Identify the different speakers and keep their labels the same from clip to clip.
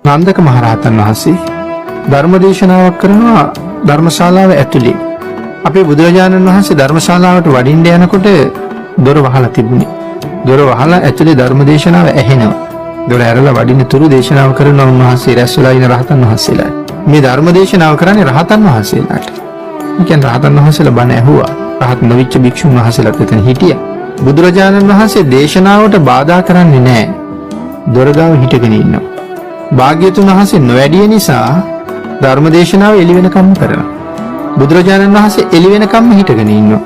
Speaker 1: නන්දක මහරහතන් වහන්සේ ධර්ම දේශනාවක් කරනවා ධර්මශාලාව ඇතුලේ. අපේ බුදුරජාණන් වහන්සේ ධර්මශාලාවට වඩින්න යනකොට දොර වහලා තිබුණේ. දොර වහලා ඇතුලේ ධර්ම දේශනාව ඇහෙනවා. දොර ඇරලා වඩින්න තුරු දේශනාව කරන උන්වහන්සේ රැස්වලා ඉන රහතන් වහන්සේලා. මේ ධර්ම දේශනාව කරන්නේ රහතන් වහන්සේලාට. ඒ කියන්නේ රහතන් වහන්සේලා බණ ඇහුවා. රහත් නොවිච්ච භික්ෂුන් වහන්සේලාත් එතන හිටියා. බුදුරජාණන් වහන්සේ දේශනාවට බාධා කරන්නේ නැහැ. දොරගාව හිටගෙන ඉන්නවා. භාග්‍යතුන් වහන්සේ නොවැඩිය නිසා ධර්ම දේශනාව එළි වෙනකම්ම කරනවා. බුදුරජාණන් වහන්සේ එළි වෙනකම්ම හිටගෙන ඉන්නවා.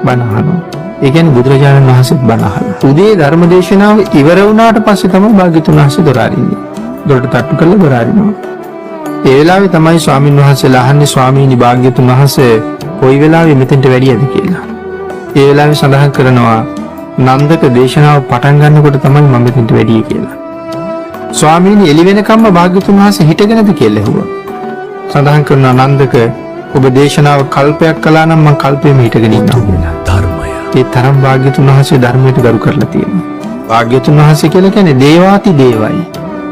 Speaker 1: බණ අහනවා. ඒ කියන්නේ බුදුරජාණන් වහන්සේ බණ අහනවා. උදේ ධර්ම දේශනාව ඉවර වුණාට පස්සේ තමයි භාග්‍යතුන් වහන්සේ දොර අරින්නේ. දොරට තට්ටු කරලා දොර අරිනවා. ඒ වෙලාවේ තමයි ස්වාමින් වහන්සේලා අහන්නේ ස්වාමීනි භාග්‍යතුන් වහන්සේ කොයි වෙලාවෙ මෙතෙන්ට වැඩියද කියලා. ඒ වෙලාවේ සඳහන් කරනවා නන්දක දේශනාව පටන් ගන්නකොට තමයි මම මෙතෙන්ට වැඩිය කියලා. ස්වාමීනි එළි වෙනකම්ම භාග්‍යතුන් වහන්සේ හිටගෙනද කියලා ඇහුවා. සඳහන් කරනවා නන්දක ඔබ දේශනාව කල්පයක් කළා නම් මම කල්පෙම හිටගෙන ඉන්නවා කියලා. ධර්මය. ඒ තරම් භාග්‍යතුන් වහන්සේ ධර්මයට ගරු කරලා තියෙනවා. භාග්‍යතුන් වහන්සේ කියලා කියන්නේ දේවාති දේවයි.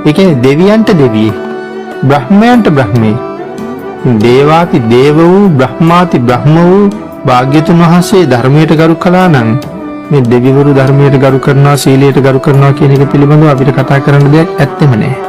Speaker 1: ඒ කියන්නේ දෙවියන්ට දෙවියෙක්. බ්‍රහ්මයන්ට බ්‍රහ්මේ. දේවාති දේව වූ බ්‍රහ්මාති බ්‍රහ්ම වූ භාග්‍යතුන් වහන්සේ ධර්මයට ගරු කළා නම් මේ දෙවිවරු ධර්මයට ගරු කරනවා සීලයට ගරු කරනවා කියන එක පිළිබඳව අපිට කතා කරන්න දෙයක් ඇත්තෙම නැහැ.